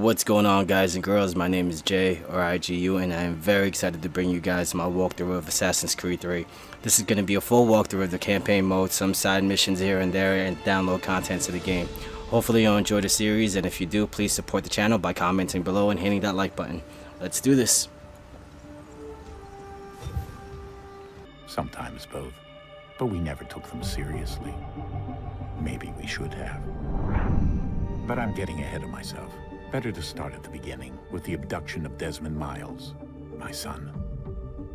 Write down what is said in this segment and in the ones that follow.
What's going on, guys and girls? My name is Jay, or IGU, and I am very excited to bring you guys my walkthrough of Assassin's Creed 3. This is going to be a full walkthrough of the campaign mode, some side missions here and there, and download contents to the game. Hopefully you'll enjoy the series, and if you do, please support the channel by commenting below and hitting that like button. Let's do this. Sometimes both, but we never took them seriously. Maybe we should have. But I'm getting ahead of myself. Better to start at the beginning, with the abduction of Desmond Miles, my son.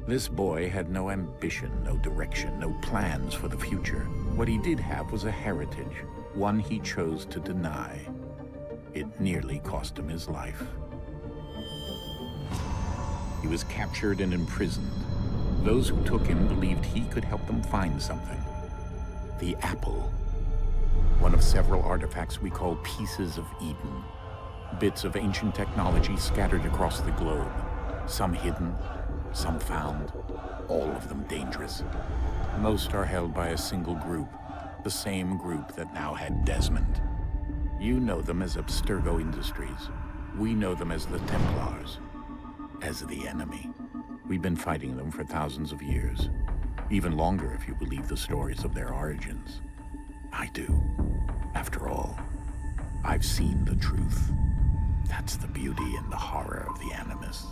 This boy had no ambition, no direction, no plans for the future. What he did have was a heritage, one he chose to deny. It nearly cost him his life. He was captured and imprisoned. Those who took him believed he could help them find something. The apple. One of several artifacts we call pieces of Eden. Bits of ancient technology scattered across the globe. Some hidden, some found, all of them dangerous. Most are held by a single group, the same group that now had Desmond. You know them as Abstergo Industries. We know them as the Templars, as the enemy. We've been fighting them for thousands of years, even longer if you believe the stories of their origins. I do. After all, I've seen the truth. That's the beauty and the horror of the Animus.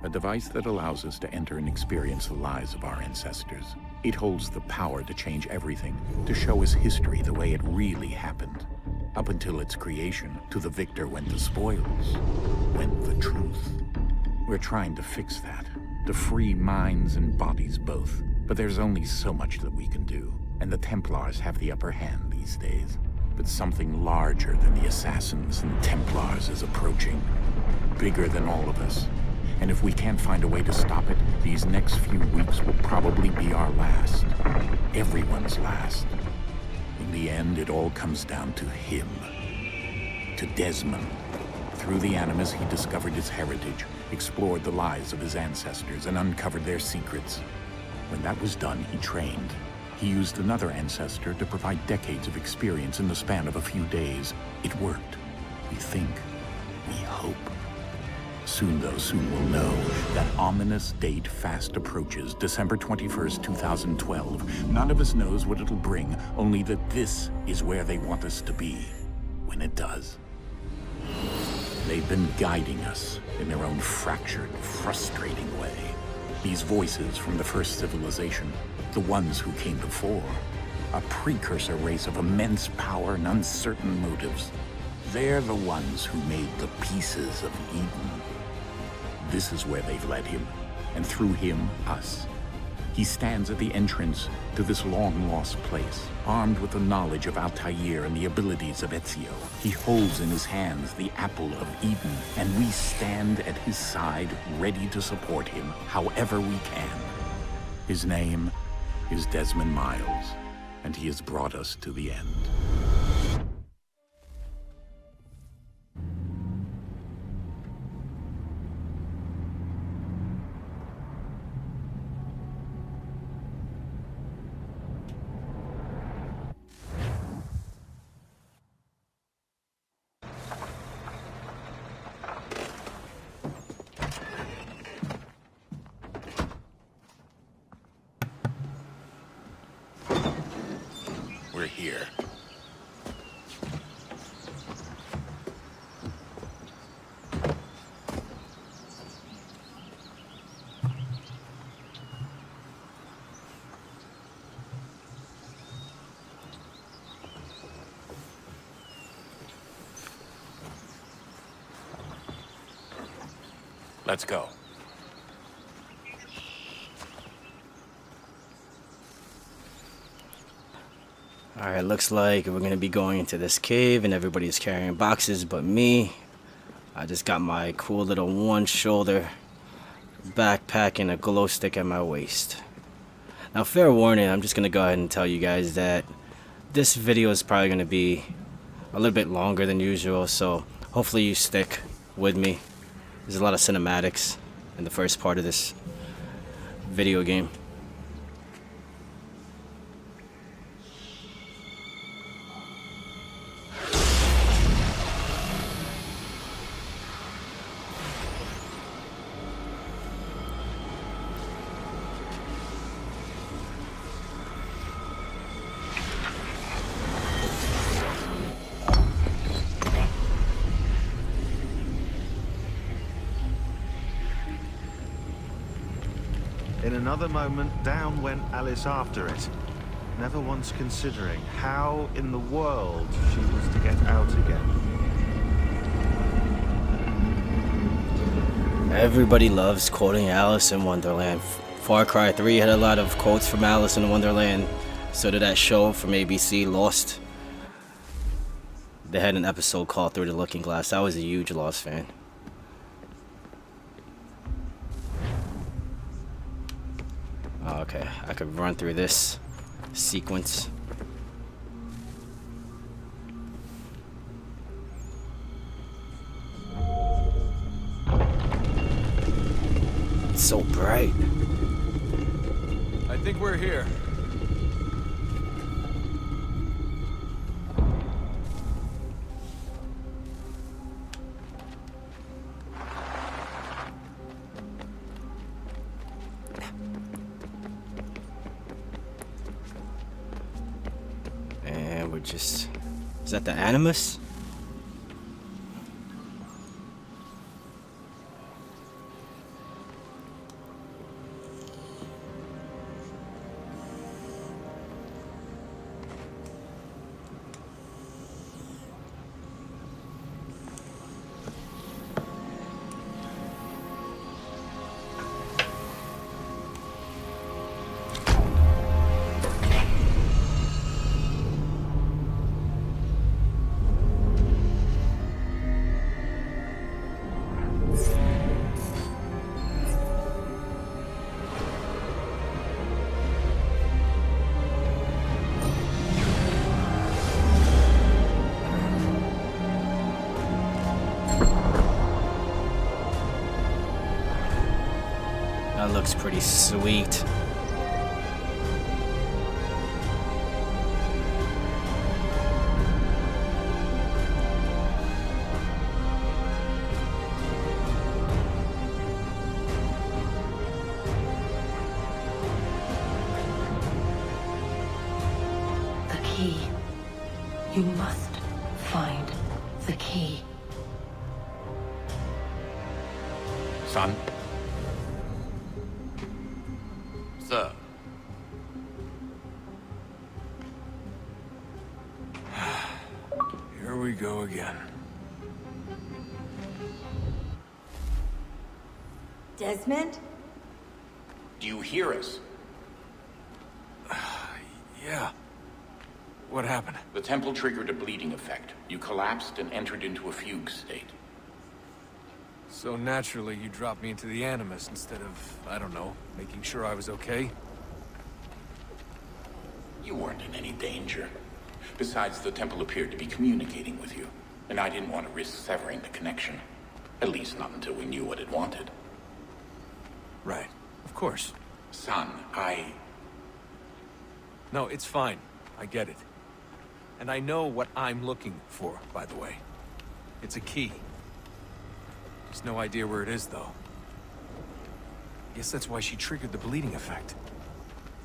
A device that allows us to enter and experience the lives of our ancestors. It holds the power to change everything, to show us history the way it really happened. Up until its creation, to the victor went the spoils, went the truth. We're trying to fix that, to free minds and bodies both. But there's only so much that we can do, and the Templars have the upper hand these days. But something larger than the Assassins and Templars is approaching, bigger than all of us. And if we can't find a way to stop it, these next few weeks will probably be our last. Everyone's last. In the end, it all comes down to him. To Desmond. Through the Animus, he discovered his heritage, explored the lives of his ancestors, and uncovered their secrets. When that was done, he trained. He used another ancestor to provide decades of experience in the span of a few days. It worked. We think. We hope. Soon, though, soon we'll know. That ominous date fast approaches, December 21st, 2012. None of us knows what it'll bring, only that this is where they want us to be, when it does. They've been guiding us in their own fractured, frustrating way. These voices from the first civilization, the ones who came before, a precursor race of immense power and uncertain motives. They're the ones who made the pieces of Eden. This is where they've led him, and through him, us. He stands at the entrance to this long-lost place, armed with the knowledge of Altair and the abilities of Ezio. He holds in his hands the apple of Eden, and we stand at his side, ready to support him however we can. His name is Desmond Miles, and he has brought us to the end. We're here. Let's go. Alright, looks like we're going to be going into this cave and everybody's carrying boxes but me. I just got my cool little one shoulder backpack and a glow stick at my waist. Now, fair warning, I'm just going to go ahead and tell you guys that this video is probably going to be a little bit longer than usual, so hopefully you stick with me. There's a lot of cinematics in the first part of this video game. another moment, down went Alice after it, never once considering how in the world she was to get out again. Everybody loves quoting Alice in Wonderland. Far Cry 3 had a lot of quotes from Alice in Wonderland. So did that show from ABC, Lost. They had an episode called Through the Looking Glass. I was a huge Lost fan. Oh, okay, I could run through this sequence. It's so bright. I think we're here. And we're just... Is that the Animus? That looks pretty sweet. The key. You must find the key. Son? Sir. Here we go again. Desmond? Do you hear us? Yeah. What happened? The temple triggered a bleeding effect. You collapsed and entered into a fugue state. So naturally, you dropped me into the Animus instead of, I don't know, making sure I was okay? You weren't in any danger. Besides, the temple appeared to be communicating with you, and I didn't want to risk severing the connection. At least not until we knew what it wanted. Right. Of course. Son, No, it's fine. I get it. And I know what I'm looking for, by the way. It's a key. Just no idea where it is, though. Guess that's why she triggered the bleeding effect.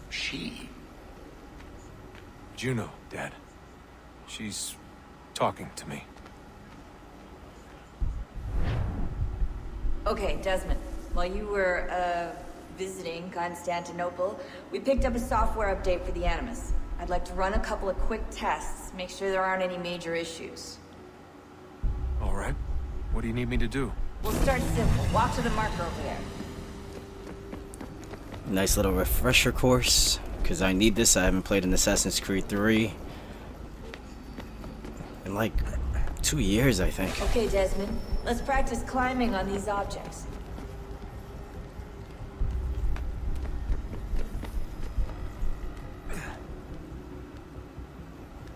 She? Juno, Dad. She's talking to me. Okay, Desmond. While you were, visiting Constantinople, we picked up a software update for the Animus. I'd like to run a couple of quick tests, make sure there aren't any major issues. All right. What do you need me to do? We'll start simple. Walk to the marker over there. Nice little refresher course, because I need this. I haven't played an Assassin's Creed 3 in like 2 years, I think. Okay, Desmond. Let's practice climbing on these objects.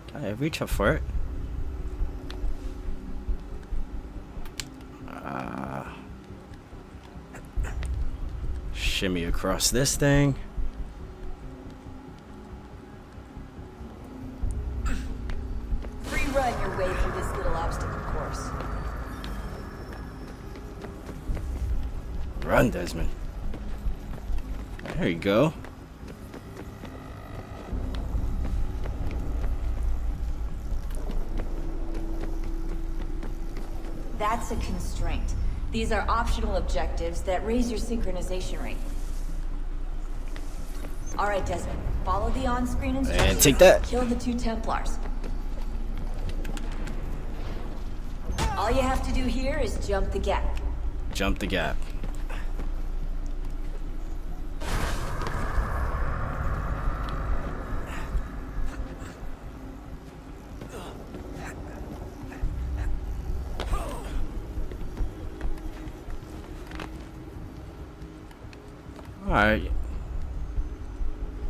Can I reach up for it? Shimmy across this thing. Free run your way through this little obstacle course. Run, Desmond. There you go. That's a constraint. These are optional objectives that raise your synchronization rate. Alright, Desmond. Follow the on-screen instructions. And take that. Kill the 2 Templars. All you have to do here is jump the gap. Jump the gap. Alright.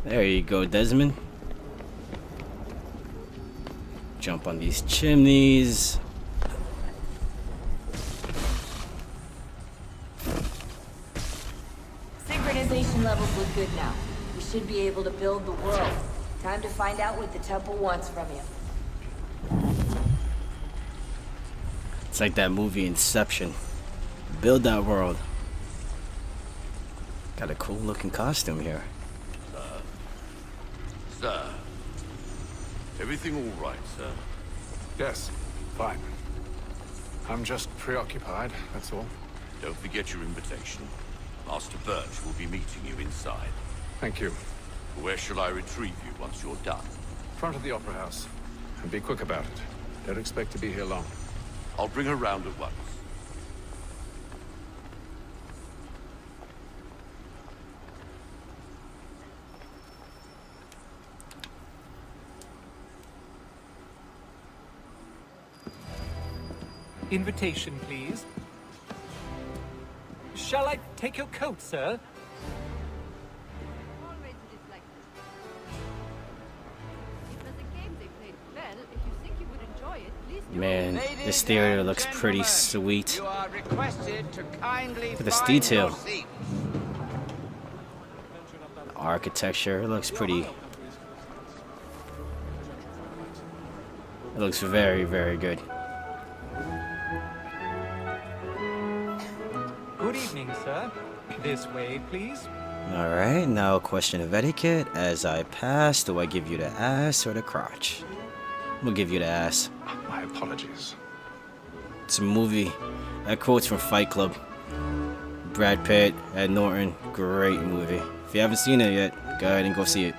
There you go, Desmond. Jump on these chimneys. Synchronization levels look good now. We should be able to build the world. Time to find out what the temple wants from you. It's like that movie Inception. Build that world. Got a cool looking costume here. Sir. Everything all right, sir? Yes, fine. I'm just preoccupied, that's all. Don't forget your invitation. Master Birch will be meeting you inside. Thank you. Where shall I retrieve you once you're done? Front of the Opera House. And be quick about it. Don't expect to be here long. I'll bring her round at once. Invitation, please. Shall I take your coat, sir? Always it is like this. It was a game they played well. If you think you would enjoy it, please do. Man, this theater looks pretty sweet. You are requested to kindly Look at this find detail. your seats. The architecture, it looks pretty. It looks very, very good. Good evening, sir. This way, please. Alright, now a question of etiquette. As I pass, do I give you the ass or the crotch? We'll give you the ass. My apologies. It's a movie. That quote's from Fight Club. Brad Pitt, Ed Norton, great movie. If you haven't seen it yet, go ahead and go see it.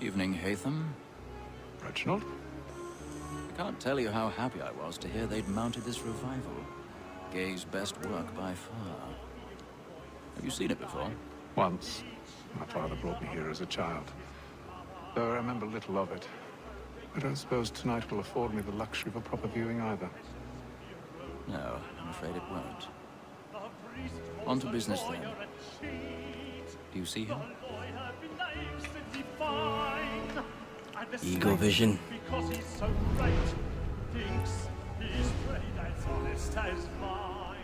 Evening, Hatham. Reginald? I can't tell you how happy I was to hear they'd mounted this revival. Gay's best work by far. Have you seen it before? Once. My father brought me here as a child. Though I remember little of it. I don't suppose tonight will afford me the luxury of a proper viewing either. No, I'm afraid it won't. On to business then. Do you see him? Ego vision. Because he's so great, thinks he's pretty as honest as mine.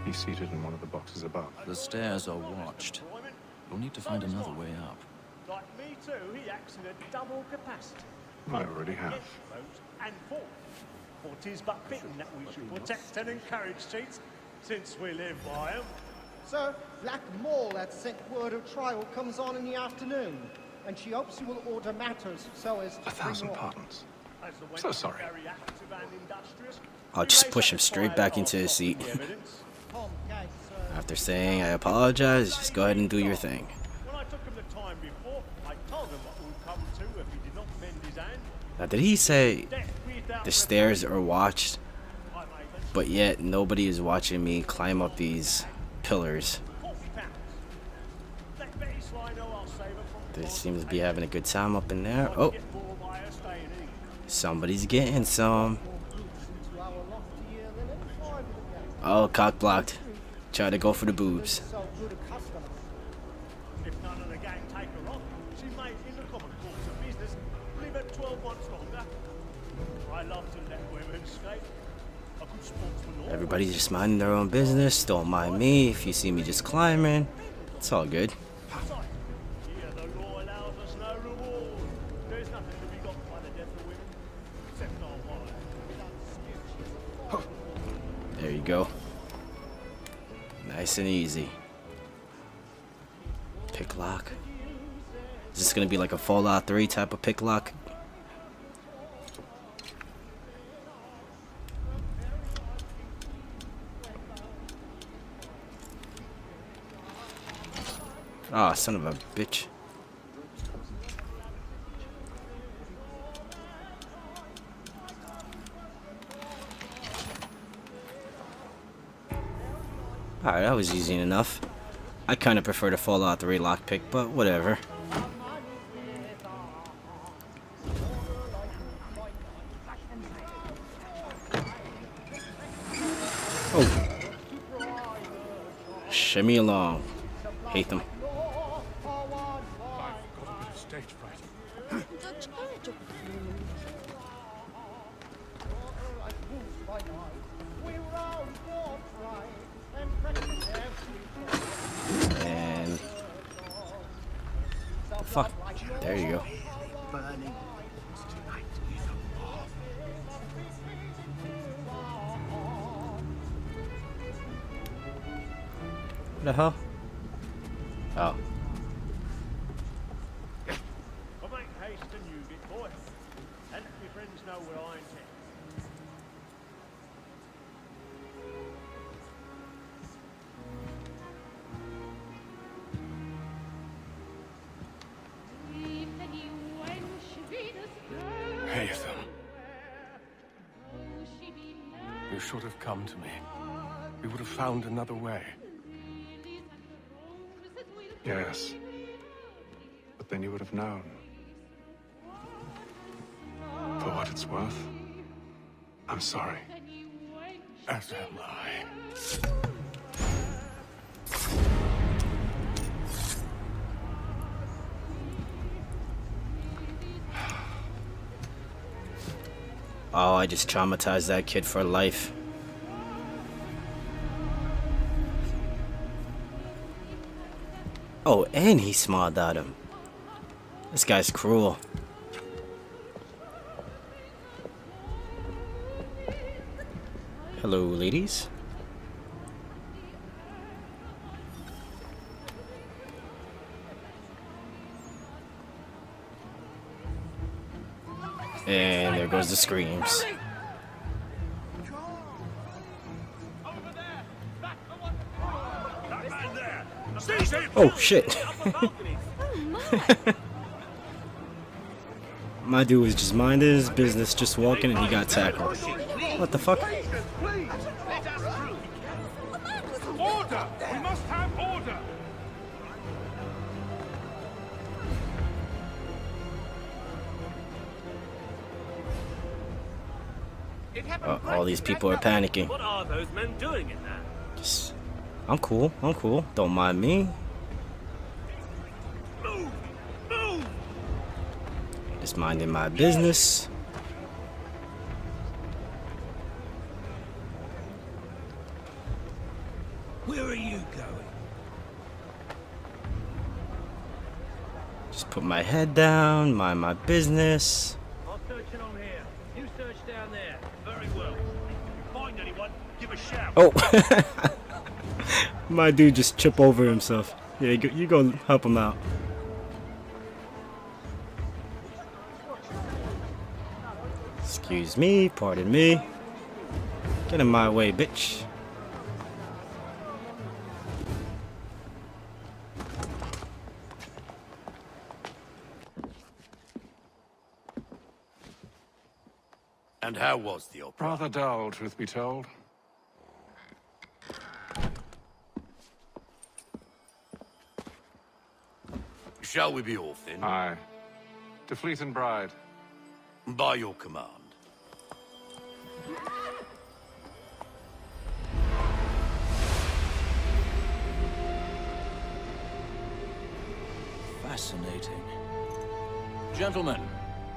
He's seated in one of the boxes above. The stairs are watched. You'll need to find another way up. Like me too, he acts in a double capacity. I already have. And for. For 'tis but fitting that we should protect and encourage cheats, since we live by 'em. Sir, Black Mall had sent word of trial comes on in the afternoon, and she hopes you will order matters so as to 1,000 pardons. So sorry. I'll just push him straight back into his seat. After saying I apologize, just go ahead and do your thing. When I took him the time before, I told him what would come to if he did not mend his hand. Now, did he say the stairs are watched, but yet nobody is watching me climb up these pillars? They seems to be having a good time up in there. Oh, somebody's getting some. Oh, cock blocked. Try to go for the boobs. If none of the gang take her off, she may, in the common course of business, live at 12 months longer. I love to let women skate. A good sportsman. Everybody's just minding their own business. Don't mind me if you see me just climbing. It's all good. Here the law allows us no reward. There's nothing to be got by the death of women, except our wives. There you go. Nice and easy. Pick lock. Is this gonna be like a Fallout 3 type of pick lock? Ah, son of a bitch. Alright, that was easy enough. I kind of prefer the Fallout 3 lockpick, but whatever. Oh. Shimmy along. Hate them. And fuck. There you go. What the hell? Oh. I'll make haste and use it, boy. And let my friends know what I intend. Haytham. You should have come to me. We would have found another way. Yes. But then you would have known. For what it's worth, I'm sorry. As am I. Oh, I just traumatized that kid for life. Oh, and he smiled at him. This guy's cruel. Hello, ladies. And there goes the screams. Oh shit. My dude was just minding his business, just walking, and he got tackled. What the fuck? Order! We must have order! All these people are panicking. What are those men doing in there? Just, I'm cool. I'm cool. Don't mind me. Move! Move! Just minding my business. Where are you going? Just put my head down, mind my business. I'll search it on here. You search down there. Very well. If you find anyone, give a shout. Oh. My dude just tripped over himself. Yeah, you go help him out. Excuse me, pardon me. Get in my way, bitch. And how was the opera? Rather dull, truth be told. Shall we be off then? Aye. To Fleet and Bride. By your command. Fascinating. Gentlemen,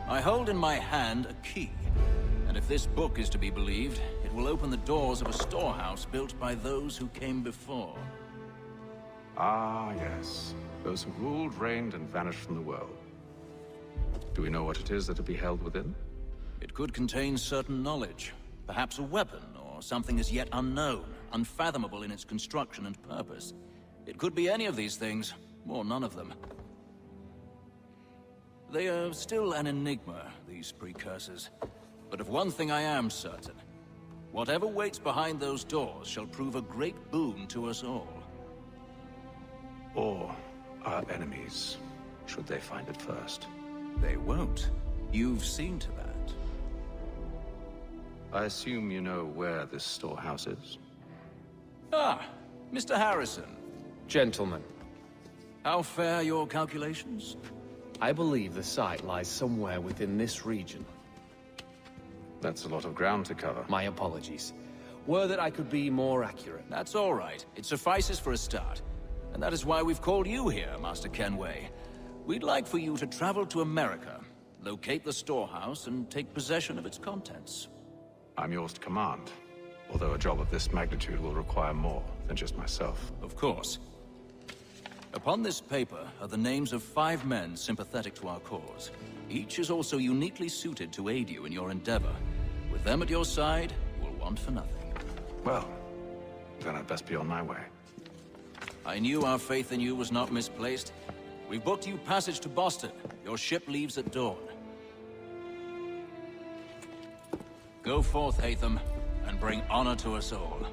I hold in my hand a key. And if this book is to be believed, it will open the doors of a storehouse built by those who came before. Ah, yes. Those who ruled, reigned, and vanished from the world. Do we know what it is that will be held within? It could contain certain knowledge. Perhaps a weapon, or something as yet unknown, unfathomable in its construction and purpose. It could be any of these things, or none of them. They are still an enigma, these precursors. But of one thing I am certain. Whatever waits behind those doors shall prove a great boon to us all. Or our enemies, should they find it first. They won't. You've seen to that. I assume you know where this storehouse is? Ah, Mr. Harrison. Gentlemen, How fare your calculations? I believe the site lies somewhere within this region. That's a lot of ground to cover. My apologies. Were that I could be more accurate. That's all right. It suffices for a start. And that is why we've called you here, Master Kenway. We'd like for you to travel to America, locate the storehouse, and take possession of its contents. I'm yours to command, although a job of this magnitude will require more than just myself. Of course. Upon this paper are the names of 5 men sympathetic to our cause. Each is also uniquely suited to aid you in your endeavor. With them at your side, you will want for nothing. Well, then I'd best be on my way. I knew our faith in you was not misplaced. We've booked you passage to Boston. Your ship leaves at dawn. Go forth, Hatham, and bring honor to us all.